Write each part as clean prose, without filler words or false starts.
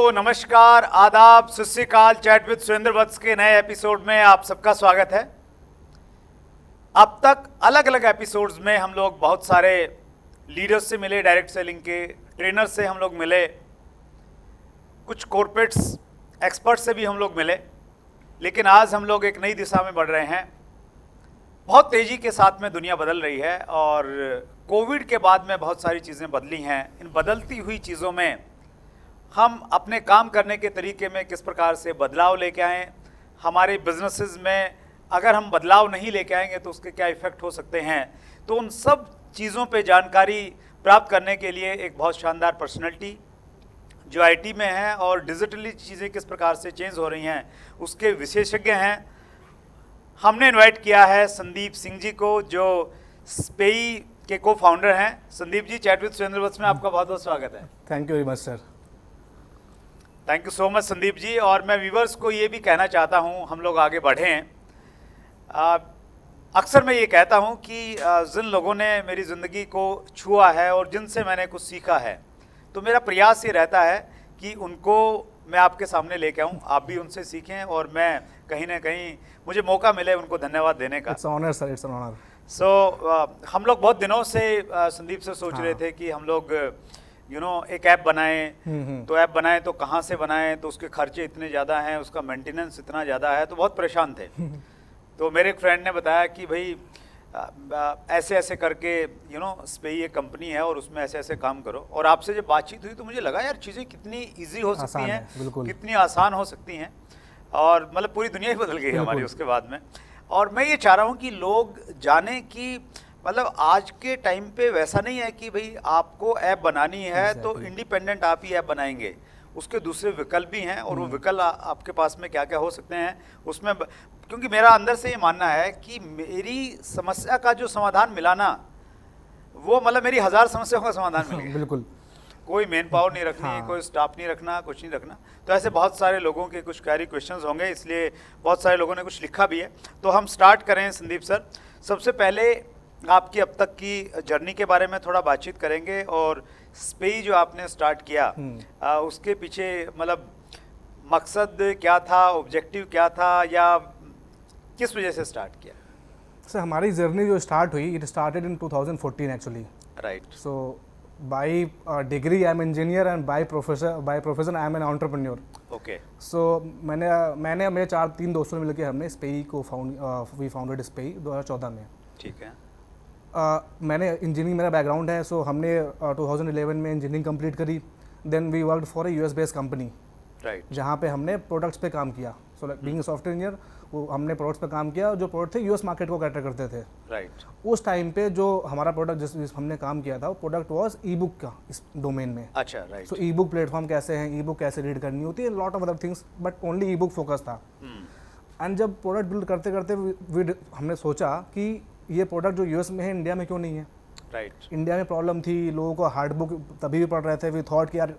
नमस्कार, आदाब, सत श्री अकाल। चैट विद सुरेंद्र वत्स के नए एपिसोड में आप सबका स्वागत है। अब तक अलग अलग एपिसोड्स में हम लोग बहुत सारे लीडर्स से मिले, डायरेक्ट सेलिंग के ट्रेनर से हम लोग मिले, कुछ कॉर्पोरेट्स एक्सपर्ट से भी हम लोग मिले, लेकिन आज हम लोग एक नई दिशा में बढ़ रहे हैं। बहुत तेज़ी के साथ में दुनिया बदल रही है और कोविड के बाद में बहुत सारी चीज़ें बदली हैं। इन बदलती हुई चीज़ों में हम अपने काम करने के तरीके में किस प्रकार से बदलाव लेके आएँ, हमारे बिजनेसेस में अगर हम बदलाव नहीं लेके आएंगे तो उसके क्या इफ़ेक्ट हो सकते हैं। तो उन सब चीज़ों पे जानकारी प्राप्त करने के लिए एक बहुत शानदार पर्सनैलिटी जो आईटी में है और डिजिटली चीज़ें किस प्रकार से चेंज हो रही हैं उसके विशेषज्ञ हैं। हमने इनवाइट किया है संदीप सिंह जी को, जो स्पेई के को फाउंडर हैं। संदीप जी, चैट विद सुरेंद्र वत्स में आपका बहुत बहुत स्वागत है। Thank you very much sir. Thank you so much Sandeep ji. और मैं व्यूवर्स को ये भी कहना चाहता हूँ, हम लोग आगे बढ़ें। अक्सर मैं ये कहता हूँ कि जिन लोगों ने मेरी ज़िंदगी को छुआ है और जिनसे मैंने कुछ सीखा है, तो मेरा प्रयास ये रहता है कि उनको मैं आपके सामने लेके आऊँ, आप भी उनसे सीखें और मैं कहीं ना कहीं मुझे मौका मिले उनको धन्यवाद देने का। It's honour sir, it's an honour. So हम लोग बहुत दिनों से संदीप से सोच रहे थे कि हम लोग एक ऐप बनाएं। तो ऐप बनाएं तो कहाँ से बनाएं, तो उसके खर्चे इतने ज़्यादा हैं, उसका मेंटेनेंस इतना ज़्यादा है, तो बहुत परेशान थे। तो मेरे एक फ्रेंड ने बताया कि भाई ऐसे ऐसे करके स्पेई एक कंपनी है और उसमें ऐसे ऐसे काम करो। और आपसे जब बातचीत हुई तो मुझे लगा यार चीज़ें कितनी ईजी हो सकती हैं, कितनी आसान हो सकती हैं, और मतलब पूरी दुनिया ही बदल गई हमारी उसके बाद में। और मैं ये चाह रहा हूँ कि लोग जाने कि मतलब आज के टाइम पे वैसा नहीं है कि भाई आपको ऐप बनानी है तो इंडिपेंडेंट आप ही ऐप बनाएंगे, उसके दूसरे विकल्प भी हैं और वो विकल्प आपके पास में क्या क्या हो सकते हैं उसमें। क्योंकि मेरा अंदर से ये मानना है कि मेरी समस्या का जो समाधान मिला ना, वो मतलब मेरी 1000 समस्याओं का समाधान मिल गया। बिल्कुल। कोई मेन पावर नहीं रखनी, कोई स्टाफ नहीं रखना, कुछ नहीं रखना। तो ऐसे बहुत सारे लोगों के कुछ क्वेरी क्वेश्चंस होंगे, इसलिए बहुत सारे लोगों ने कुछ लिखा भी है। तो हम स्टार्ट करें संदीप सर। सबसे पहले आपकी अब तक की जर्नी के बारे में थोड़ा बातचीत करेंगे और स्पेई जो आपने स्टार्ट किया उसके पीछे मतलब मकसद क्या था, ऑब्जेक्टिव क्या था, या किस वजह से स्टार्ट किया? सर हमारी जर्नी जो स्टार्ट हुई, it started in 2014 actually. Right. So by degree I am engineer and by profession I am an entrepreneur. Okay. So मैंने मेरे 3 दोस्तों ने मिलकर हमने स्पेई को वी फाउंडेड स्पेई 2014 में। ठीक है। मैंने इंजीनियरिंग मेरा बैकग्राउंड है, सो हमने 2011 में इंजीनियरिंग कंप्लीट करी। Then we worked for a US based company, right, जहाँ पे हमने प्रोडक्ट्स पे काम किया। सो बीइंग सॉफ्टवेयर इंजीनियर, वो हमने प्रोडक्ट्स पे काम किया जो प्रोडक्ट थे यूएस मार्केट को कैटर करते थे। राइट। उस टाइम पे जो हमारा प्रोडक्ट जिस हमने काम किया था वो प्रोडक्ट वाज ई बुक का, इस डोमेन में। अच्छा, राइट। सो ई बुक प्लेटफॉर्म कैसे हैं, ई बुक कैसे रीड करनी होती है, lot of other things, but only E book focus था। एंड जब प्रोडक्ट बिल्ड करते करते हमने सोचा कि ये प्रोडक्ट जो यूएस में है इंडिया में क्यों नहीं है। राइट। इंडिया में प्रॉब्लम थी, लोगों को हार्ड बुक तभी भी पढ़ रहे थे। वी थॉट कि यार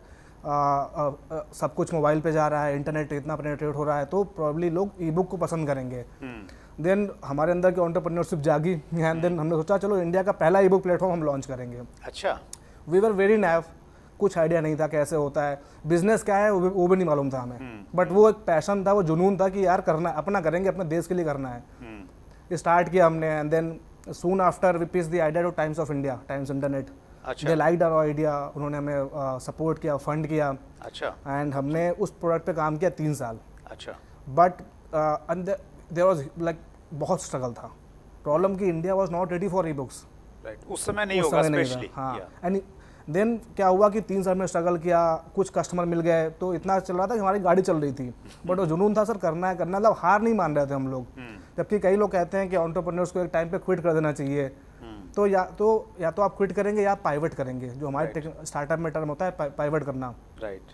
सब कुछ मोबाइल पे जा रहा है, इंटरनेट इतना पेनिट्रेट हो रहा है, तो प्रॉब्ली लोग ई बुक को पसंद करेंगे। देन हमारे अंदर की एंटरप्रेन्योरशिप जागी एंड देन हमने सोचा चलो इंडिया का पहला ई बुक प्लेटफॉर्म हम लॉन्च करेंगे। अच्छा। वी वर वेरी नैव, कुछ आइडिया नहीं था कैसे होता है, बिजनेस क्या है वो भी नहीं मालूम था हमें, बट वो एक पैशन था, वो जुनून था कि यार करना, अपना करेंगे, अपने देश के लिए करना है। स्टार्ट किया हमने and then soon after we pitched the idea to Times of India, Times Internet. अच्छा। They liked our idea, उन्होंने हमें सपोर्ट किया, फंड किया। अच्छा। एंड हमने उस प्रोडक्ट पे काम किया 3 साल। अच्छा। बट देयर वाज लाइक बहुत स्ट्रगल था। प्रॉब्लम कि India was not ready for e books. Right, उस समय नहीं होगा स्पेशली। हाँ, एंड देन क्या हुआ कि 3 साल में स्ट्रगल किया, कुछ कस्टमर मिल गए, तो इतना चल रहा था कि हमारी गाड़ी चल रही थी। बट वो जुनून था सर, करना है करना, मतलब हार नहीं मान रहे थे हम लोग। जबकि कई लोग कहते हैं कि एंटरप्रेन्योर्स को एक टाइम पे क्विट कर देना चाहिए। तो या तो आप क्विट करेंगे या पाइवट करेंगे, जो हमारे स्टार्टअप में टर्म होता है पाइवट करना। राइट।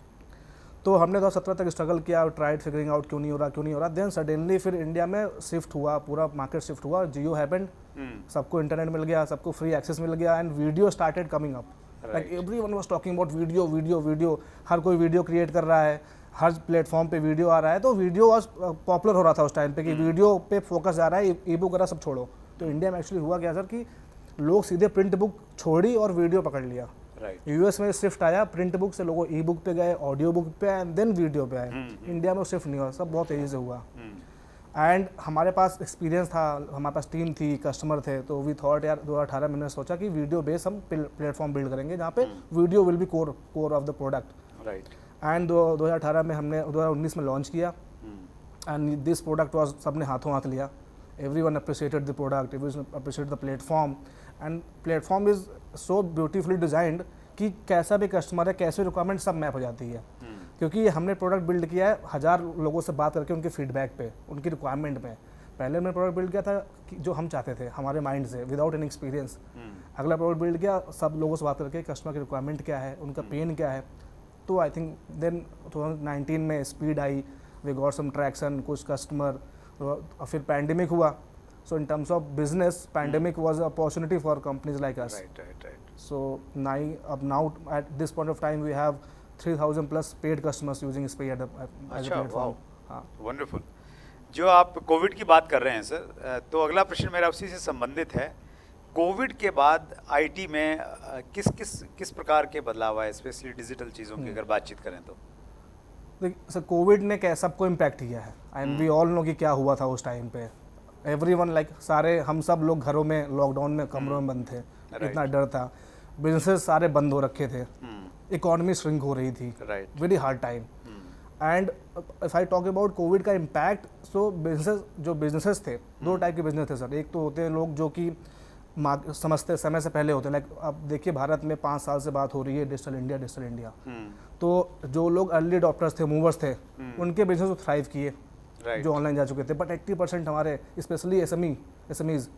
तो हमने 2017 तक स्ट्रगल किया, ट्राइड फिगरिंग आउट क्यों नहीं हो रहा। देन सडनली फिर इंडिया में शिफ्ट हुआ, पूरा मार्केट शिफ्ट हुआ, जियो हैपेंड, सबको इंटरनेट मिल गया, सबको फ्री एक्सेस मिल गया and video started coming up. Like everyone was talking about video, हर कोई वीडियो क्रिएट कर रहा है, हर प्लेटफॉर्म पे वीडियो आ रहा है। तो वीडियो वाज पॉपुलर हो रहा था उस टाइम पे कि वीडियो पे फोकस जा रहा है, ई बुक वगैरह सब छोड़ो। तो इंडिया में एक्चुअली हुआ क्या सर कि लोग सीधे प्रिंट बुक छोड़ी और वीडियो पकड़ लिया। राइट। यूएस में शिफ्ट आया प्रिंट बुक से, लोगों ई बुक पे गए, ऑडियो बुक पे आए, देन वीडियो पे आए। इंडिया में वो शिफ्ट नहीं हुआ, सब बहुत तेज़ी से हुआ। एंड हमारे पास एक्सपीरियंस था, हमारे पास टीम थी, कस्टमर थे, तो वी थॉट यार 2018 में मैंने सोचा कि वीडियो बेस हम प्लेटफॉर्म बिल्ड करेंगे जहाँ पे video will be core of the product. Right. And 2018 में हमने 2019 में लॉन्च किया एंड दिस प्रोडक्ट वाज, सबने हाथों हाथ लिया। Everyone appreciated the product, everyone appreciated the platform, and platform is so beautifully designed कि कैसा भी कस्टमर है, कैसे रिक्वायरमेंट सब मैप हो जाती है। क्योंकि हमने प्रोडक्ट बिल्ड किया है 1000 लोगों से बात करके उनके फीडबैक पे, उनकी रिक्वायरमेंट पे। पहले हमने प्रोडक्ट बिल्ड किया था कि जो हम चाहते थे हमारे माइंड से, विदाउट एनी एक्सपीरियंस। अगला प्रोडक्ट बिल्ड किया सब लोगों से बात करके, कस्टमर की रिक्वायरमेंट क्या है, उनका पेन क्या है। तो आई थिंक देन 2019 में स्पीड आई, वी गॉट सम ट्रैक्शन, कुछ कस्टमर, फिर पैंडेमिक हुआ। So in terms of business, pandemic was a opportunity for companies like us. Right. So now at this point of time we have 3000 plus paid customers using SPAY as a platform. हाँ। Wonderful. जो आप Covid की बात कर रहे हैं sir, तो अगला प्रश्न मेरा उसी से संबंधित है। कोविड के बाद आईटी में किस प्रकार के बदलाव आए, स्पेशली डिजिटल चीज़ों की अगर बातचीत करें तो? देखिए सर, कोविड ने क्या सबको इम्पैक्ट किया है एंड वी ऑल नो कि क्या हुआ था उस टाइम पे। एवरीवन लाइक सारे हम सब लोग घरों में, लॉकडाउन में, कमरों में बंद थे, इतना डर था, बिजनेसेस सारे बंद हो रखे थे, इकोनॉमी श्रिंक हो रही थी, very hard time. And if I talk about Covid का इम्पैक्ट, सो बिजनेसेस थे, दो टाइप के बिजनेस थे सर। एक तो होते हैं लोग जो कि समझते समय से पहले होते हैं, लाइक अब देखिए भारत में 5 साल से बात हो रही है डिजिटल इंडिया। तो जो लोग अर्ली अडॉप्टर्स थे, मूवर्स थे, उनके बिजनेस को थ्राइव किए, जो ऑनलाइन जा चुके थे। बट 80% हमारे specially SMEs,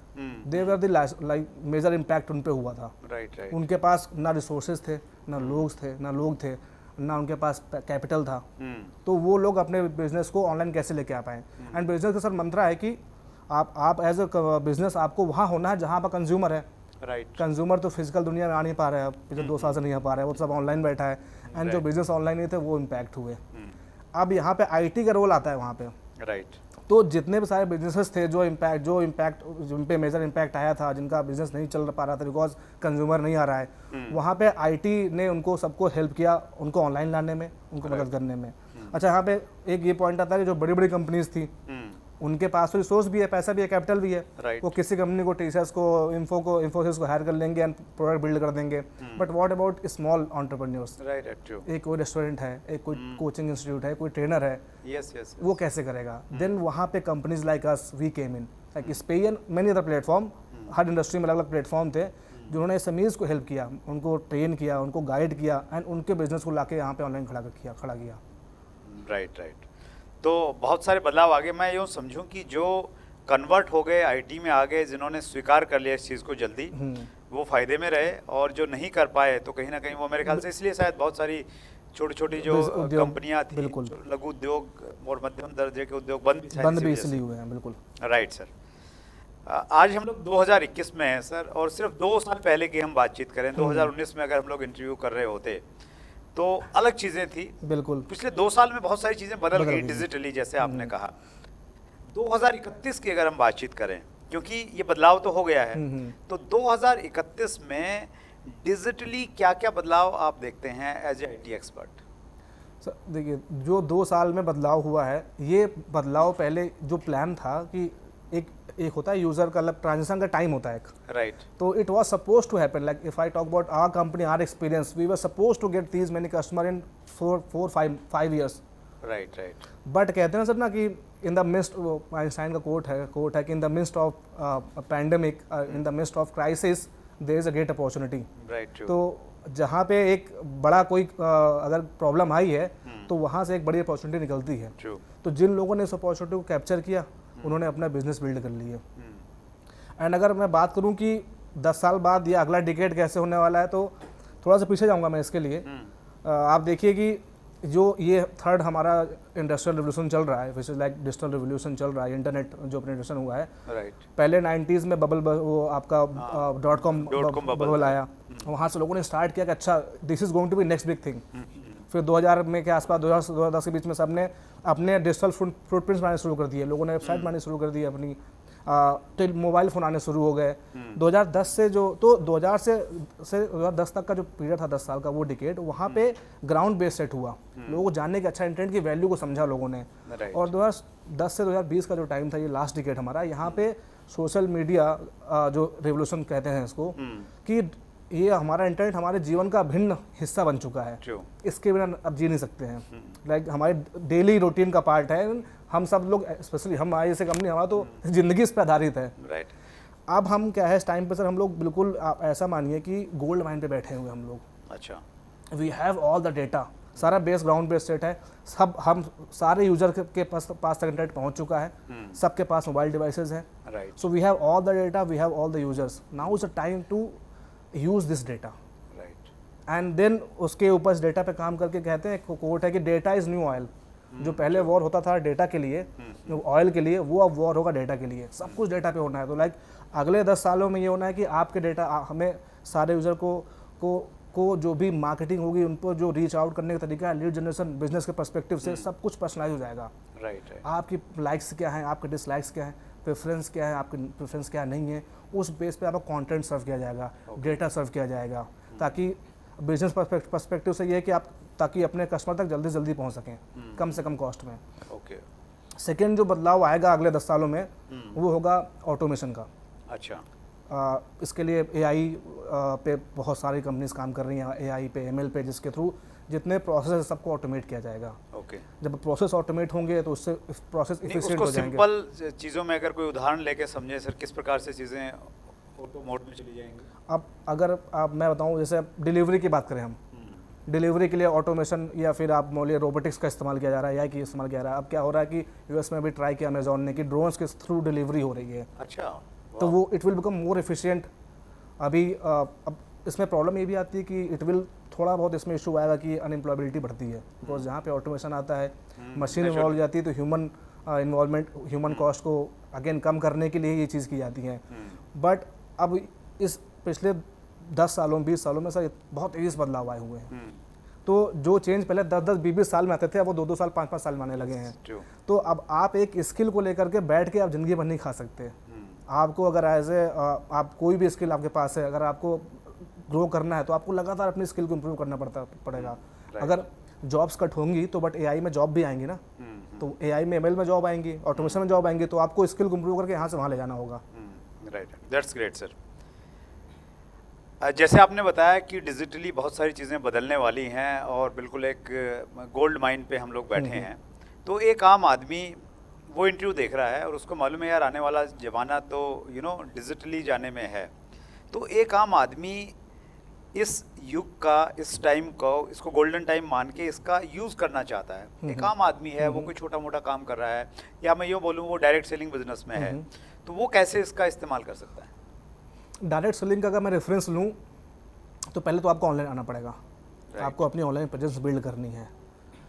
they were the like major impact उन पे हुआ था। राइट। उनके पास ना रिसोर्सेज थे, ना लोग थे, ना उनके पास कैपिटल था। तो वो लोग अपने बिजनेस को ऑनलाइन कैसे लेके आ पाए। एंड बिजनेस का सर मंत्रा है कि आप एज अ बिजनेस आपको वहाँ होना है जहाँ पर कंज्यूमर है। राइट। कंज्यूमर तो फिजिकल दुनिया में आ नहीं पा रहा है, पिछले 2 साल से नहीं आ पा रहा है, वो सब ऑनलाइन बैठा है। एंड जो बिजनेस ऑनलाइन नहीं थे वो इम्पैक्ट हुए। अब यहाँ पे आईटी का रोल आता है वहाँ पे। राइट। तो जितने भी सारे बिजनेसेस थे जिन पे मेजर इम्पैक्ट आया था, जिनका बिजनेस नहीं चल पा रहा था बिकॉज कंज्यूमर नहीं आ रहा है, वहाँ पे आईटी ने उनको सबको हेल्प किया, उनको ऑनलाइन लाने में, उनको मदद करने में। अच्छा, यहाँ पे एक ये पॉइंट आता है कि जो बड़ी बड़ी कंपनीज थी उनके पास तो रिसोर्स भी है, पैसा भी है, कैपिटल भी है। वो किसी कंपनी को, टीसीएस को, इन्फोसिस को हायर कर लेंगे एंड प्रोडक्ट बिल्ड कर देंगे। But what about small entrepreneurs? एक कोई रेस्टोरेंट है, एक कोई कोचिंग इंस्टीट्यूट है, कोई ट्रेनर है, वो कैसे करेगा? देन वहाँ पे companies like us, we came in, like Spayee and many other platform. हर इंडस्ट्री में अलग अलग प्लेटफॉर्म थे जिन्होंने एसएमईज को हेल्प किया, उनको ट्रेन किया, उनको गाइड किया एंड उनके बिजनेस को लाके यहाँ पे ऑनलाइन खड़ा किया। राइट। तो बहुत सारे बदलाव आ गए। मैं यूँ समझूं कि जो कन्वर्ट हो गए, आईटी में आ गए, जिन्होंने स्वीकार कर लिया इस चीज़ को जल्दी, वो फायदे में रहे, और जो नहीं कर पाए तो कहीं ना कहीं वो मेरे ख्याल से इसलिए शायद बहुत सारी छोटी छोटी जो कंपनियां थी, लघु उद्योग और मध्यम दर्जे के उद्योग बंद भी इसलिए हुए हैं। बिल्कुल राइट सर। आज हम लोग 2021 में हैं सर, और सिर्फ 2 साल पहले की हम बातचीत करें, 2019 में अगर हम लोग इंटरव्यू कर रहे होते तो अलग चीज़ें थी। बिल्कुल। पिछले 2 साल में बहुत सारी चीज़ें बदल गई डिजिटली, जैसे आपने कहा। 2031 की अगर हम बातचीत करें, क्योंकि ये बदलाव तो हो गया है, तो 2031 में डिजिटली क्या क्या बदलाव आप देखते हैं as a IT expert? Sir देखिए, जो 2 साल में बदलाव हुआ है, ये बदलाव पहले जो प्लान था कि एक होता है यूजर का, अलग ट्रांजिशन का टाइम होता है एक, राइट। तो it was suppose to happen, like if I talk about our company, our experience, we were suppose to get these many customer in 4-5 years। Right. But कहते हैं ना सर ना कि इन द मिस्ट, आइंस्टाइन का quote है कि in the mist of pandemic, in the mist of crisis there is a great opportunity. Right. तो जहाँ पे एक बड़ा कोई अगर प्रॉब्लम आई है तो वहाँ से एक बड़ी अपॉर्चुनिटी निकलती है। तो जिन लोगों ने इस अपॉर्चुनिटी को कैप्चर किया, उन्होंने अपना बिजनेस बिल्ड कर लिया। एंड अगर मैं बात करूं कि 10 साल बाद या अगला डिकेड कैसे होने वाला है, तो थोड़ा सा पीछे जाऊंगा मैं इसके लिए। आप देखिए कि जो ये थर्ड हमारा इंडस्ट्रियल रिवोल्यूशन चल रहा है, which is like digital revolution चल रहा है, इंटरनेट जो पेनिट्रेशन हुआ है। पहले 90s में वो आपका .com बबल आया, वहाँ से लोगों ने स्टार्ट किया कि अच्छा this is going to be next big thing. फिर 2000 में के आसपास, 2010 के बीच में सबने अपने डिजिटल फुटप्रिंट्स बनाने शुरू कर दिए, लोगों ने वेबसाइट बनानी शुरू कर दी अपनी। टिल मोबाइल फ़ोन आने शुरू हो गए। 2010 से जो तो 2000 से 2010 तक का जो पीरियड था 10 साल का वो डिकेड, वहाँ पे ग्राउंड बेस सेट हुआ, लोगों को जानने की अच्छा इंटरनेट की वैल्यू को समझा लोगों ने। और 2010 से 2020 का जो टाइम था, ये लास्ट डिकेड हमारा, यहाँ पे सोशल मीडिया जो रेवोल्यूशन कहते हैं इसको, कि ये हमारा इंटरनेट हमारे जीवन का भिन्न हिस्सा बन चुका है। इसके बिना अब जी नहीं सकते हैं। लाइक हमारे डेली रूटीन का पार्ट है। हम सब लोग, स्पेशली हम आई ऐसे कंपनी, हमारा तो ज़िंदगी इस पर आधारित है। अब हम क्या है, इस टाइम पे सर हम लोग बिल्कुल, आप ऐसा मानिए कि गोल्ड माइन पे बैठे हुए हम लोग। अच्छा, we have all the data, सारा बेस ग्राउंड बेस सेट है, सब हम सारे यूजर के पास तक इंटरनेट पहुंच चुका है, सबके पास मोबाइल डिवाइसेस हैं। So we have all the data, we have all the users. Now is a time to use this data, and then उसके ऊपर इस डेटा पे काम करके, कहते हैं कोट है कि डेटा इज न्यू ऑयल। जो पहले वॉर होता था डेटा के लिए, ऑयल के लिए, वो अब वॉर होगा डेटा के लिए। सब कुछ डेटा पे होना है। तो लाइक अगले 10 सालों में ये होना है कि आपके डेटा, हमें सारे यूजर को जो भी मार्केटिंग होगी, उन पर जो रीच आउट करने का तरीका है, लीड जनरेशन, बिजनेस के पर्सपेक्टिव से सब कुछ पर्सनलाइज हो जाएगा। आपकी लाइक्स क्या हैं, आपके डिसलाइक्स क्या हैं, प्रेफरेंस क्या है, आपके प्रेफरेंस क्या नहीं है, उस बेस पे आपको कंटेंट सर्व किया जाएगा, डेटा सर्व किया जाएगा, ताकि बिजनेस पर्सपेक्टिव से ये है कि आप ताकि अपने कस्टमर तक जल्दी जल्दी पहुंच सकें, कम से कम कॉस्ट में। सेकेंड जो बदलाव आएगा अगले 10 सालों में, वो होगा ऑटोमेशन का। अच्छा, इसके लिए AI पे बहुत सारी कंपनीज काम कर रही हैं, AI पे, ML पे, जिसके थ्रू जितने प्रोसेस है सबको ऑटोमेट किया जाएगा। जब प्रोसेस ऑटोमेट होंगे तो उससे प्रोसेस इफिशिएंट हो जाएंगे। सिंपल चीज़ों में अगर कोई उदाहरण लेके समझे सर, किस प्रकार से चीज़ें ऑटो मोड में चली जाएंगी? अब अगर मैं बताऊं, जैसे डिलीवरी की बात करें हम, डिलीवरी के लिए ऑटोमेशन, या फिर आप बोलिए रोबोटिक्स का इस्तेमाल किया जा रहा है, या कि इस्तेमाल किया जा रहा है। अब क्या हो रहा है कि US में भी ट्राई किया अमेजॉन ने कि ड्रोन्स के थ्रू डिलीवरी हो रही है। अच्छा, तो वो it will become more efficient. अभी अब इसमें प्रॉब्लम ये भी आती है कि इट विल थोड़ा बहुत इसमें इशू आएगा कि अनएम्प्लॉयबिलिटी बढ़ती है, बिकॉज जहाँ पे ऑटोमेशन आता है, मशीन इन्वॉल्व हो जाती है, तो ह्यूमन इन्वॉल्वमेंट, ह्यूमन कॉस्ट को अगेन कम करने के लिए ये चीज़ की जाती है। बट अब इस पिछले 10 सालों 20 सालों में सर बहुत तेज़ी से बदलाव आए हुए हैं। तो जो चेंज पहले 10-10 20-20 साल में आते थे, अब वो 2-2 साल 5-5 साल में आने लगे हैं। तो अब आप एक स्किल को लेकर के बैठ के आप ज़िंदगी भर नहीं खा सकते। आपको अगर आप कोई भी स्किल आपके पास है, अगर आपको ग्रो करना है तो आपको लगातार अपनी स्किल को इम्प्रूव करना पड़ेगा। अगर जॉब्स कट होंगी तो बट AI में जॉब भी आएंगी ना, तो AI में ML में जॉब आएंगी, ऑटोमेशन में जॉब आएंगी, तो आपको स्किल को इम्प्रूव करके यहाँ से वहाँ ले जाना होगा। Right, that's great sir. जैसे आपने बताया कि डिजिटली बहुत सारी चीज़ें बदलने वाली हैं और बिल्कुल एक गोल्ड माइन पे हम लोग बैठे हैं। तो एक आम आदमी वो इंटरव्यू देख रहा है और उसको मालूम है यार आने वाला ज़माना तो डिजिटली जाने में है। तो एक आम आदमी इस युग का, इस टाइम को, इसको गोल्डन टाइम मान के इसका यूज़ करना चाहता है। एक आम आदमी है, वो कोई छोटा मोटा काम कर रहा है, या मैं यूँ बोलूँ वो डायरेक्ट सेलिंग बिजनेस में है, तो वो कैसे इसका इस्तेमाल कर सकता है? डायरेक्ट सेलिंग का अगर मैं रेफरेंस लूँ तो पहले तो आपको ऑनलाइन आना पड़ेगा। आपको अपनी ऑनलाइन प्रेजेंस बिल्ड करनी है।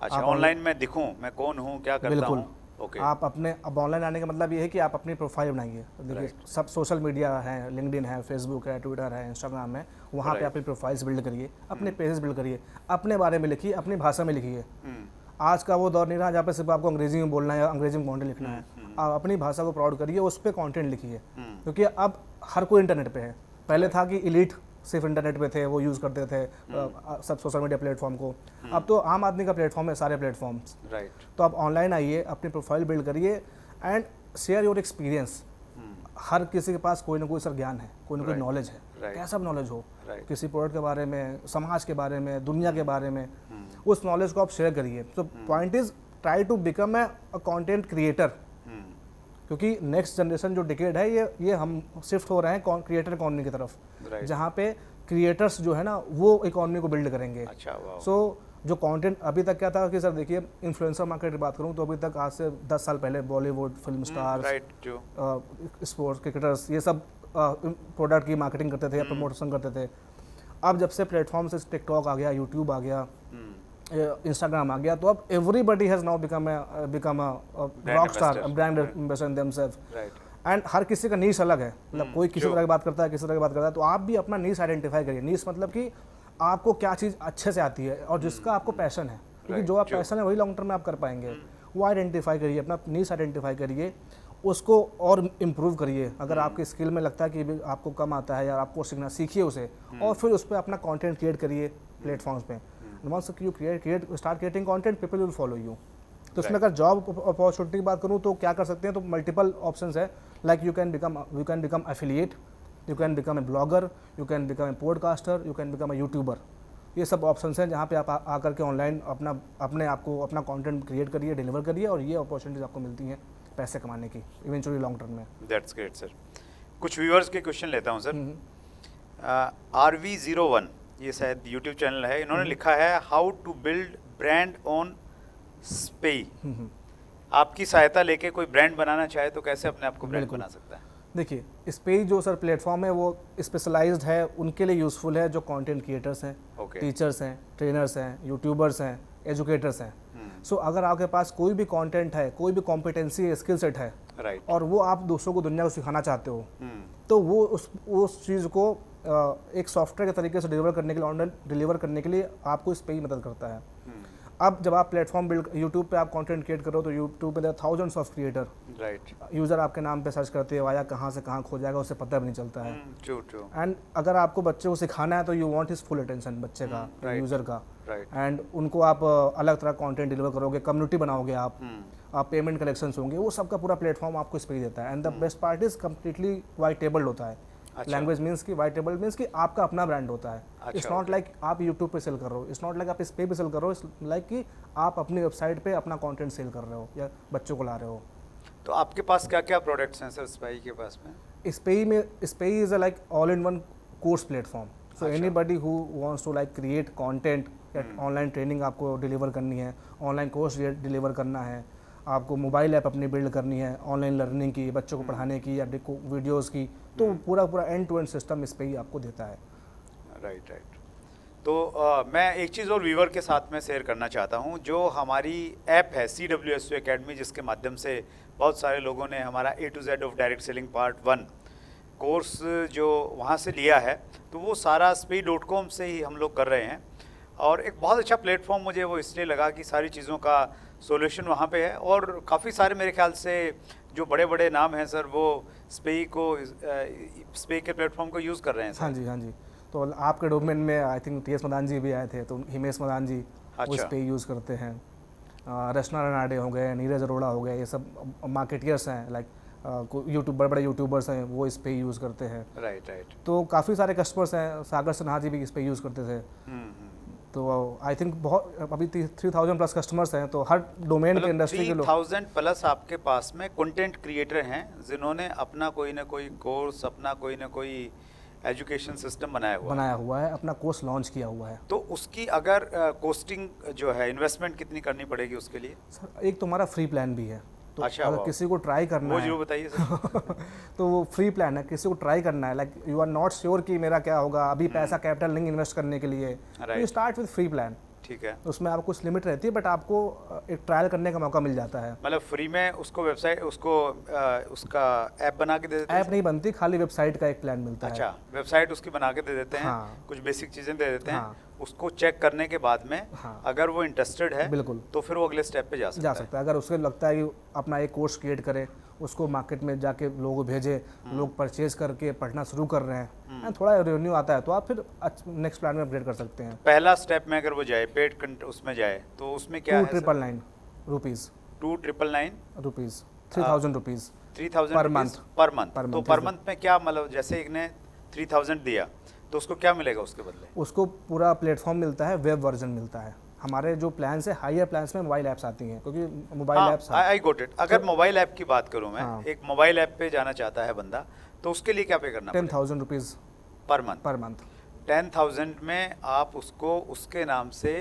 अच्छा, ऑनलाइन में दिखूं मैं कौन हूँ, क्या करता हूँ। ओके, आप अपने, अब ऑनलाइन आने का मतलब ये है कि आप अपनी प्रोफाइल बनाइए। देखिए सब सोशल मीडिया है, लिंक्डइन है, फेसबुक है, ट्विटर है, इंस्टाग्राम है, वहाँ पे अपनी प्रोफाइल्स बिल्ड करिए, अपने पेजेस बिल्ड करिए, अपने बारे में लिखिए, अपनी भाषा में लिखिए। आज का वो दौर नहीं रहा जहाँ पे सिर्फ आपको अंग्रेजी में बोलना है या अंग्रेजी में कंटेंट लिखना है। आप अपनी भाषा को प्राउड करिए, उस पर कंटेंट लिखिए, क्योंकि अब हर कोई इंटरनेट पे है। पहले था कि इलीट सिर्फ इंटरनेट पे थे, वो यूज़ करते थे सब सोशल मीडिया प्लेटफॉर्म को। अब तो आम आदमी का प्लेटफॉर्म है सारे प्लेटफॉर्म्स। तो आप ऑनलाइन आइए, अपनी प्रोफाइल बिल्ड करिए एंड शेयर योर एक्सपीरियंस। हर किसी के पास कोई ना कोई सर ज्ञान है, कोई ना कोई नॉलेज है, कैसा भी नॉलेज हो, किसी प्रोडक्ट के बारे में, समाज के बारे में, दुनिया के बारे में, उस नॉलेज को आप शेयर करिए। तो point is try to become a content creator, क्योंकि नेक्स्ट जनरेशन जो डिकेड है ये हम शिफ्ट हो रहे हैं क्रिएटर इकोनॉमी की तरफ, जहाँ पे क्रिएटर्स जो है ना वो इकोनॉमी को बिल्ड करेंगे। सो जो कंटेंट अभी तक क्या था कि सर देखिए इन्फ्लुएंसर मार्केट की बात करूँ तो अभी तक आज से 10 साल पहले Bollywood film stars, sports cricketers, ये सब प्रोडक्ट की मार्केटिंग करते थे या प्रमोशन करते थे। अब जब से प्लेटफॉर्म से टिकटॉक आ गया, यूट्यूब आ गया, इंस्टाग्राम आ गया, तो अब everybody has now become a rock star, brand ambassador themselves. And हर किसी का नीश अलग है, मतलब कोई किसी तरह की बात करता है, किसी तरह की बात करता है। तो आप भी अपना नीश आइडेंटिफाई करिए। नीश मतलब कि आपको क्या चीज़ अच्छे से आती है और जिसका आपको पैशन है, क्योंकि जो आप पैशन है वही लॉन्ग टर्म में आप कर पाएंगे। वो आइडेंटिफाई करिए, अपना नीश आइडेंटिफाई करिए, उसको और इम्प्रूव करिए। अगर आपकी स्किल में लगता है कि भी आपको कम आता है या आपको सीखना, सीखिए उसे और फिर उस पर अपना कंटेंट क्रिएट करिए प्लेटफॉर्म्स पे। Once you start creating content, people will follow you. तो उसमें अगर जॉब अपॉर्चुनिटी की बात करूँ तो क्या कर सकते हैं, तो मल्टीपल ऑप्शंस है। Like you can become affiliate, you can become a blogger, you can become a podcaster, you can become a YouTuber. ये सब ऑप्शंस हैं जहाँ पे आप आकर के ऑनलाइन अपने आप को अपना कंटेंट क्रिएट करिए, डिलीवर करिए और ये अपॉर्चुनिटीज आपको मिलती हैं पैसे कमाने की इवेंचुअली लॉन्ग टर्म में। That's great sir. कुछ व्यूअर्स के क्वेश्चन लेता हूँ सर। RV01 ये शायद यूट्यूब चैनल है, इन्होंने लिखा है how to build brand on Spayee. आपकी सहायता लेके कोई ब्रांड बनाना चाहे तो कैसे अपने आप को ब्रांड बना सकता है? देखिए, स्पेई जो सर प्लेटफॉर्म है वो स्पेशलाइज्ड है, उनके लिए यूज़फुल है जो कंटेंट क्रिएटर्स हैं, टीचर्स हैं, ट्रेनर्स हैं, यूट्यूबर्स हैं, एजुकेटर्स हैं। सो अगर आपके पास कोई भी कंटेंट है, कोई भी कॉम्पिटेंसी स्किल सेट है, और वो आप दूसरों को दुनिया को सिखाना चाहते हो, तो वो उस चीज़ को एक सॉफ्टवेयर के तरीके से डिलीवर करने के लिए, ऑनलाइन डिलीवर करने के लिए आपको स्पेई मदद करता है। अब जब आप प्लेटफॉर्म बिल्ड, यूट्यूब पे आप कंटेंट क्रिएट करो तो यूट्यूब पे thousands of creator, right, user आपके नाम पे सर्च करते हो, आया कहाँ से कहाँ खो जाएगा उसे पता भी नहीं चलता है। ट्रू। एंड अगर आपको बच्चे को सिखाना है तो you want his full attention, बच्चे का, यूज़र का, एंड उनको आप अलग तरह कंटेंट डिलीवर करोगे, कम्युनिटी बनाओगे आप पेमेंट कलेक्शंस होंगे, वो सबका पूरा प्लेटफॉर्म आपको स्पेस देता है। And the best part is completely white tabled होता है। लैंग्वेज मीन्स कि वाइट टेबल मीन्स कि आपका अपना ब्रांड होता है। इट्स नॉट लाइक आप यूट्यूब पे सेल कर रहे हो, इट्स नॉट लाइक आप इस पे सेल कर रहे हो, इट्स लाइक कि आप अपनी वेबसाइट पे अपना कंटेंट सेल कर रहे हो या बच्चों को ला रहे हो। तो आपके पास क्या क्या प्रोडक्ट्स हैं सर स्पेई के पास में? Spayee is like all in one course platform. So anybody who wants to like create content या ऑनलाइन ट्रेनिंग आपको डिलीवर करनी है, ऑनलाइन कोर्स डिलीवर करना है, आपको मोबाइल ऐप अपनी बिल्ड करनी है, ऑनलाइन लर्निंग की, बच्चों को पढ़ाने की या वीडियोस की, तो पूरा एंड टू एंड सिस्टम इस पे ही आपको देता है। राइट। तो मैं एक चीज़ और व्यूअर के साथ में शेयर करना चाहता हूँ। जो हमारी ऐप है CWSU एकेडमी, जिसके माध्यम से बहुत सारे लोगों ने हमारा A to Z of direct selling part 1 course जो वहाँ से लिया है, तो वो सारा spei.com से ही हम लोग कर रहे हैं। और एक बहुत अच्छा प्लेटफॉर्म मुझे वो इसलिए लगा कि सारी चीज़ों का सॉल्यूशन वहाँ पे है, और काफ़ी सारे मेरे ख्याल से जो बड़े बड़े नाम हैं सर वो स्पेई के प्लेटफॉर्म को यूज़ कर रहे हैं सर। हाँ जी। तो आपके डोमेन में आई थिंक TS मदान जी भी आए थे, तो हिमेश मदान जी वो स्पेई यूज़ करते हैं। रचना रनाडे हो गए, नीरज अरोड़ा हो गए, ये सब मार्केटियर्स हैं, लाइक बड़े यूट्यूबर्स हैं, वो इस पे यूज़ करते हैं। राइट। तो काफ़ी सारे कस्टमर्स हैं, सागर सिन्हा जी भी इस पे यूज़ करते थे। तो आई थिंक बहुत अभी 3000 प्लस कस्टमर्स हैं, तो हर डोमेन के इंडस्ट्री के लोग 3000 प्लस आपके पास में कंटेंट क्रिएटर हैं जिन्होंने अपना कोई ना कोई कोर्स, अपना कोई ना कोई एजुकेशन सिस्टम बनाया हुआ है, अपना कोर्स लॉन्च किया हुआ है। तो उसकी अगर कॉस्टिंग जो है, इन्वेस्टमेंट कितनी करनी पड़ेगी उसके लिए? सर एक तुम्हारा फ्री प्लान भी है, तो अच्छा, अगर किसी को ट्राई करना है वो बताइए सर। तो वो फ्री प्लान है, किसी को ट्राई करना है, like you are not sure कि मेरा क्या होगा, अभी पैसा कैपिटल नहीं इन्वेस्ट करने के लिए, तो you start with free plan. ठीक है, उसमें आपको कुछ लिमिट रहती है, बट आपको एक ट्रायल करने का मौका मिल जाता है। मतलब फ्री में उसको वेबसाइट, उसका ऐप बना के दे देते हैं? ऐप नहीं बनती, खाली वेबसाइट का एक प्लान मिलता है। अच्छा, वेबसाइट उसकी बना के दे देते हैं, कुछ बेसिक चीज़ें दे देते हैं, उसको चेक करने के बाद में अगर वो इंटरेस्टेड है बिल्कुल, तो फिर वो अगले स्टेप पे जा सकता है। अगर उसको लगता है कि अपना एक कोर्स क्रिएट करे, उसको मार्केट में जाके लोगों भेजे, लोग परचेज करके पढ़ना शुरू कर रहे हैं, थोड़ा रेवेन्यू आता है, तो आप फिर नेक्स्ट प्लान में अपग्रेड कर सकते हैं। पहला स्टेप में अगर वो जाए, पेड उसमें जाए, तो उसमें क्या है? 2,999 rupees, 2,999 rupees, 3,000 rupees, 3,000 per month. तो पर मंथ में क्या, मतलब जैसे एक ने 3,000 दिया तो उसको क्या मिलेगा उसके बदले? उसको पूरा प्लेटफॉर्म मिलता है, वेब वर्जन मिलता है। हमारे जो प्लान्स है, हायर प्लान्स में मोबाइल ऐप्स आती हैं, क्योंकि mobile apps I got it. अगर मोबाइल ऐप की बात करूं मैं, एक मोबाइल ऐप पे जाना चाहता है बंदा, तो उसके लिए क्या पे करना? 10,000 रुपीज़ पर मंथ। 10,000 में आप उसको उसके नाम से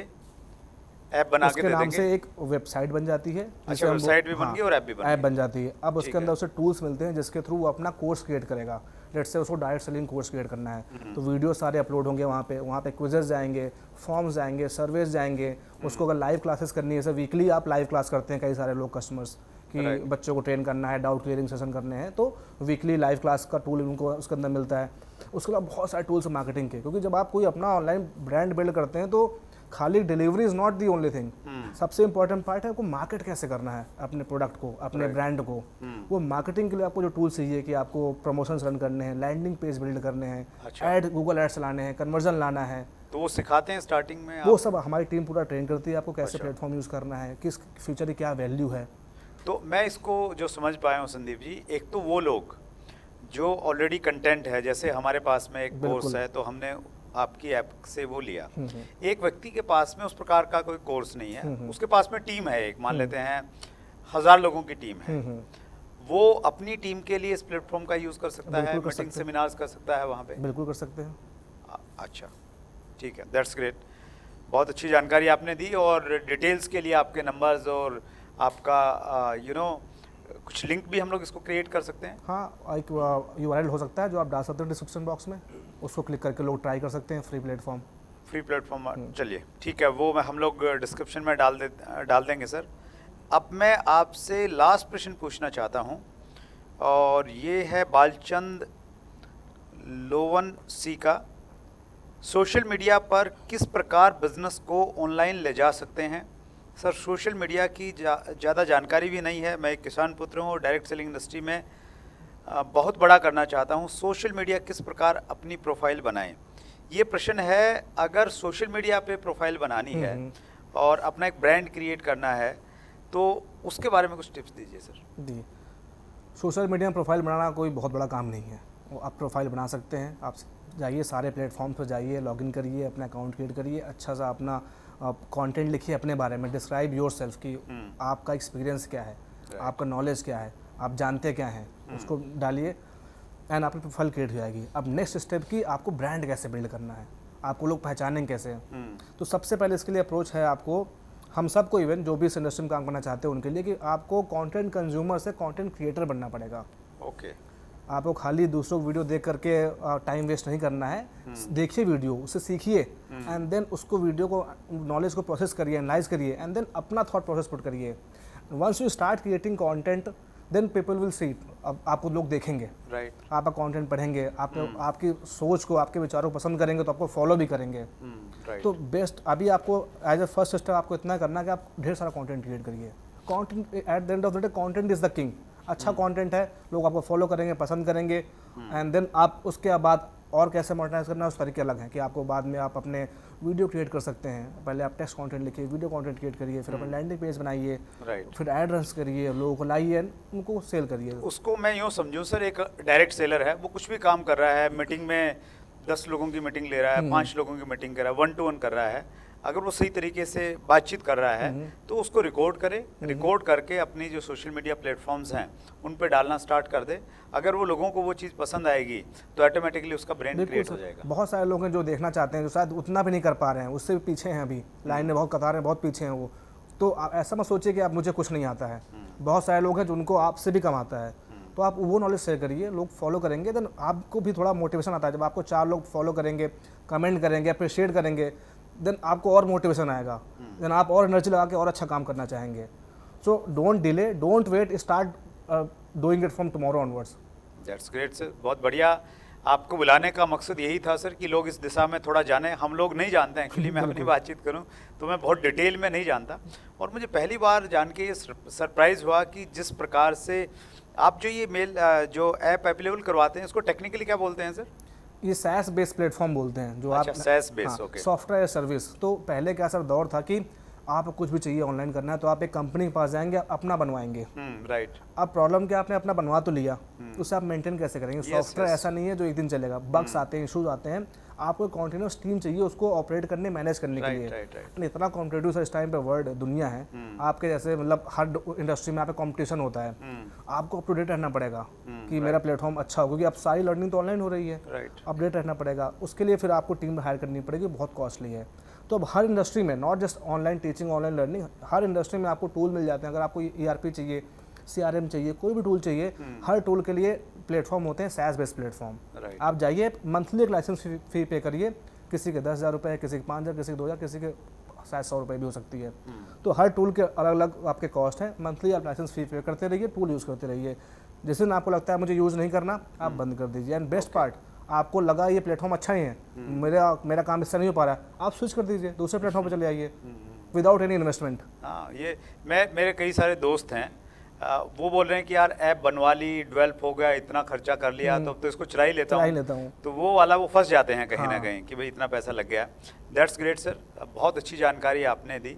ऐप बना के दे देंगे? नाम से एक वेबसाइट बन जाती है। अच्छा, वेबसाइट भी बन गई और ऐप भी बन जाती है। अब उसके अंदर उसे टूल्स मिलते हैं जिसके थ्रू वो अपना कोर्स क्रिएट करेगा। लेट्स से उसको डायरेक्ट सेलिंग कोर्स क्रिएट करना है, तो वीडियो सारे अपलोड होंगे वहाँ पे क्विजेस जाएंगे, फॉर्म्स जाएंगे, सर्वेज जाएंगे। उसको अगर लाइव क्लासेस करनी है, जैसे वीकली आप लाइव क्लास करते हैं कई सारे लोग कस्टमर्स कि बच्चों को ट्रेन करना है, डाउट क्लियरिंग सेशन करने हैं, तो वीकली लाइव क्लास का टूल उनको उसके अंदर मिलता है। उसके अलावा बहुत सारे टूल्स मार्केटिंग के, क्योंकि जब आप कोई अपना ऑनलाइन ब्रांड बिल्ड करते हैं तो खाली delivery is not the only thing, सबसे इंपॉर्टेंट पार्ट है आपको मार्केट कैसे करना है अपने प्रोडक्ट को, अपने ब्रांड को। वो मार्केटिंग के लिए आपको जो टूल चाहिए कि आपको प्रमोशंस रन करने हैं, लैंडिंग पेज बिल्ड करने हैं, ऐड गूगल एड्स लाने हैं, कन्वर्जन लाना है, तो वो सिखाते हैं स्टार्टिंग में वो सब हमारी टीम पूरा ट्रेन करती है आपको कैसे प्लेटफॉर्म यूज़ करना है, किस फ्यूचर की क्या वैल्यू है। तो मैं इसको जो समझ पाया हूँ संदीप जी, एक तो वो लोग जो ऑलरेडी कंटेंट है, जैसे हमारे पास में एक कोर्स है तो हमने आपकी ऐप से वो लिया, एक व्यक्ति के पास में उस प्रकार का कोई कोर्स नहीं है, उसके पास में टीम है, एक मान लेते हैं 1000 लोगों की टीम है, वो अपनी टीम के लिए इस प्लेटफॉर्म का यूज़ कर सकता है, मीटिंग सेमिनार्स कर सकता है वहाँ पे? बिल्कुल कर सकते हैं। अच्छा, ठीक है, दैट्स ग्रेट, बहुत अच्छी जानकारी आपने दी। और डिटेल्स के लिए आपके नंबर्स और आपका कुछ लिंक भी हम लोग इसको क्रिएट कर सकते हैं? हाँ, एक URL हो सकता है जो आप डाल सकते हैं डिस्क्रिप्शन बॉक्स में, उसको क्लिक करके लोग ट्राई कर सकते हैं। फ्री प्लेटफॉर्म चलिए ठीक है, वो हम लोग डिस्क्रिप्शन में डाल देंगे सर। अब मैं आपसे लास्ट प्रश्न पूछना चाहता हूँ, और ये है बालचंद लोवन सी का, सोशल मीडिया पर किस प्रकार बिजनेस को ऑनलाइन ले जा सकते हैं? सर, सोशल मीडिया की ज़्यादा जानकारी भी नहीं है, मैं एक किसान पुत्र हूँ और डायरेक्ट सेलिंग इंडस्ट्री में बहुत बड़ा करना चाहता हूँ, सोशल मीडिया किस प्रकार अपनी प्रोफाइल बनाएं? ये प्रश्न है। अगर सोशल मीडिया पे प्रोफाइल बनानी है और अपना एक ब्रांड क्रिएट करना है तो उसके बारे में कुछ टिप्स दीजिए सर। जी, सोशल मीडिया में प्रोफाइल बनाना कोई बहुत बड़ा काम नहीं है, आप प्रोफाइल बना सकते हैं। आप जाइए सारे प्लेटफॉर्म पर जाइए, लॉगिन करिए, अपना अकाउंट क्रिएट करिए, अच्छा सा अपना कंटेंट लिखिए अपने बारे में, डिस्क्राइब योरसेल्फ कि आपका एक्सपीरियंस क्या है, आपका नॉलेज क्या है, आप जानते क्या हैं, उसको डालिए एंड आपकी प्रोफाइल क्रिएट हो जाएगी। अब नेक्स्ट स्टेप की आपको ब्रांड कैसे बिल्ड करना है, आपको लोग पहचानेंगे कैसे। तो सबसे पहले इसके लिए अप्रोच है आपको, हम सबको इवन जो भी इस इंडस्ट्री में काम करना चाहते हैं उनके लिए, कि आपको कंटेंट कंज्यूमर से कंटेंट क्रिएटर बनना पड़ेगा। ओके, आपको खाली दूसरों वीडियो देख करके टाइम वेस्ट नहीं करना है। देखिए वीडियो, उससे सीखिए एंड देन उसको वीडियो को नॉलेज को प्रोसेस करिए, एनालाइज करिए एंड देन अपना थॉट प्रोसेस पुट करिए। Once you start creating content then people will see, अब आपको लोग देखेंगे, राइट, आपका कंटेंट पढ़ेंगे, आपकी सोच को, आपके विचारों को पसंद करेंगे तो आपको फॉलो भी करेंगे। तो बेस्ट अभी आपको एज ए फर्स्ट स्टेप आपको इतना करना है कि आप ढेर सारा कंटेंट क्रिएट करिए। Content at the end of the day content is the king. अच्छा कंटेंट है, लोग आपको फॉलो करेंगे, पसंद करेंगे एंड देन आप उसके बाद और कैसे मोनेटाइज करना है उस तरीके अलग हैं कि आपको बाद में आप अपने वीडियो क्रिएट कर सकते हैं। पहले आप टेक्स्ट कंटेंट लिखिए, वीडियो कंटेंट क्रिएट करिए, फिर अपना लैंडिंग पेज बनाइए, फिर एड रन करिए, लोगों को लाइए, उनको सेल करिए। उसको मैं यूँ समझूँ सर, एक डायरेक्ट सेलर है, वो कुछ भी काम कर रहा है, मीटिंग में 10 लोगों की मीटिंग ले रहा है, 5 लोगों की मीटिंग कर रहा है, 1 to 1 कर रहा है, अगर वो सही तरीके से बातचीत कर रहा है तो उसको रिकॉर्ड करे, रिकॉर्ड करके अपनी जो सोशल मीडिया प्लेटफॉर्म्स हैं उन पे डालना स्टार्ट कर दे। अगर वो लोगों को वो चीज़ पसंद आएगी तो ऑटोमेटिकली उसका ब्रांड क्रिएट हो जाएगा। बहुत सारे लोग हैं जो देखना चाहते हैं, जो शायद उतना भी नहीं कर पा रहे हैं, उससे भी पीछे हैं, अभी लाइन में बहुत कतारें, बहुत पीछे हैं वो। तो आप ऐसा मत सोचिए कि आप मुझे कुछ नहीं आता है, बहुत सारे लोग हैं जिनको आपसे भी कम आता है, तो आप वो नॉलेज शेयर करिए, लोग फॉलो करेंगे, देन आपको भी थोड़ा मोटिवेशन आता है। जब आपको 4 लोग फॉलो करेंगे, कमेंट करेंगे, अप्रिशिएट करेंगे, देन आपको और मोटिवेशन आएगा, देन आप और एनर्जी लगा के और अच्छा काम करना चाहेंगे। So don't delay, don't wait, start doing it from tomorrow onwards. That's great sir, बहुत बढ़िया। आपको बुलाने का मकसद यही था सर कि लोग इस दिशा में थोड़ा जाने, हम लोग नहीं जानते हैं एक्चुअली। मैं अपनी बातचीत करूं तो मैं बहुत डिटेल में नहीं जानता, और मुझे पहली बार जान के ये सरप्राइज़ हुआ कि जिस प्रकार से आप जो ये मेल जो ऐप अवेलेबल करवाते हैं, इसको टेक्निकली क्या बोलते हैं सर? ये SaaS बेस्ड प्लेटफॉर्म बोलते हैं, जो अच्छा, आप SaaS based, okay, software service. तो पहले क्या सर दौर था कि आप कुछ भी चाहिए ऑनलाइन करना है तो आप एक कंपनी के पास जाएंगे, अपना बनवाएंगे। राइट। अब प्रॉब्लम क्या, आपने अपना बनवा तो लिया, उससे आप मेंटेन कैसे करेंगे? सॉफ्टवेयर ऐसा नहीं है जो एक दिन चलेगा, बग्स आते हैं, इशूज आते हैं, आपको कॉन्टिन्यूस टीम चाहिए उसको ऑपरेट करने, मैनेज करने के लिए। इतना कॉम्पिटिटिव सर इस टाइम पे वर्ल्ड दुनिया है, आपके जैसे मतलब हर इंडस्ट्री में आप कॉम्पिटिशन होता है, आपको अप टू डेट रहना पड़ेगा कि मेरा प्लेटफॉर्म अच्छा हो, क्योंकि अब सारी लर्निंग तो ऑनलाइन हो रही है, अपडेट रहना पड़ेगा। उसके लिए फिर आपको टीम हायर करनी पड़ेगी, बहुत कॉस्टली है। तो अब हर इंडस्ट्री में, not just online teaching, online learning, her industry में आपको टूल मिल जाते हैं। अगर आपको ERP चाहिए, CRM चाहिए, कोई भी टूल चाहिए, हर टूल के लिए प्लेटफॉर्म होते हैं, SaaS बेस्ड प्लेटफॉर्म। आप जाइए, मंथली एक लाइसेंस फी पे करिए, किसी के 10,000 रुपये, किसी के 5,000, किसी के 2,000, किसी के शायद 100 रुपये भी हो सकती है। तो हर टूल के अलग अलग आपके कॉस्ट हैं, मंथली आप लाइसेंस फी पे करते रहिए, टूल यूज़ करते रहिए। जिस दिन आपको लगता है मुझे यूज़ नहीं करना, आप बंद कर दीजिए। एंड बेस्ट पार्ट, आपको लगा ये प्लेटफॉर्म अच्छा ही है, मेरा काम इससे नहीं हो पा रहा है, आप स्विच कर दीजिए, दूसरे प्लेटफॉर्म पर चले आइए विदाउट एनी इन्वेस्टमेंट। हाँ, ये मेरे कई सारे दोस्त हैं, वो बोल रहे हैं कि यार ऐप बनवा ली, डेवलप हो गया, इतना खर्चा कर लिया, तो इसको चला ही लेता हूँ। तो वो वाला वो फंस जाते हैं कहीं ना कहीं कि भाई इतना पैसा लग गया। दैट्स ग्रेट सर, बहुत अच्छी जानकारी आपने दी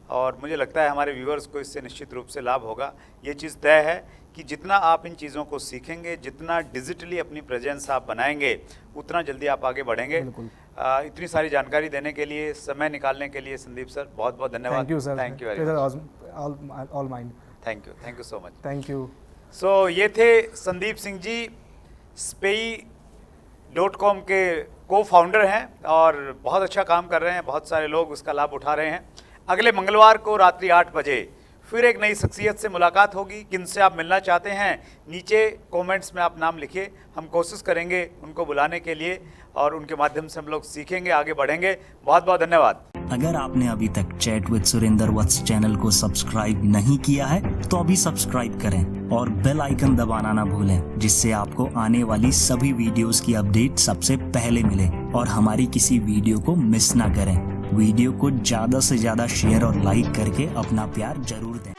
और मुझे लगता है हमारे व्यूअर्स को इससे निश्चित रूप से लाभ होगा। ये चीज़ तय है कि जितना आप इन चीज़ों को सीखेंगे, जितना डिजिटली अपनी प्रेजेंस आप बनाएंगे, उतना जल्दी आप आगे बढ़ेंगे। इतनी सारी जानकारी देने के लिए, समय निकालने के लिए संदीप सर बहुत बहुत धन्यवाद। Thank you sir, thank you very much, all mine. Thank you so much. Thank you. So ये थे संदीप सिंह जी, spei.com के को फाउंडर हैं और बहुत अच्छा काम कर रहे हैं, बहुत सारे लोग उसका लाभ उठा रहे हैं। अगले मंगलवार को रात्रि 8 बजे फिर एक नई शख्सियत से मुलाकात होगी। किनसे आप मिलना चाहते हैं नीचे कमेंट्स में आप नाम लिखिए, हम कोशिश करेंगे उनको बुलाने के लिए और उनके माध्यम से हम लोग सीखेंगे, आगे बढ़ेंगे। बहुत बहुत धन्यवाद। अगर आपने अभी तक chat with Surendra Vats channel को सब्सक्राइब नहीं किया है तो अभी सब्सक्राइब करें और बेल आइकन दबाना ना भूलें, जिससे आपको आने वाली सभी वीडियोस की अपडेट सबसे पहले मिले और हमारी किसी वीडियो को मिस ना करें। वीडियो को ज्यादा से ज्यादा शेयर और लाइक करके अपना प्यार जरूर दें।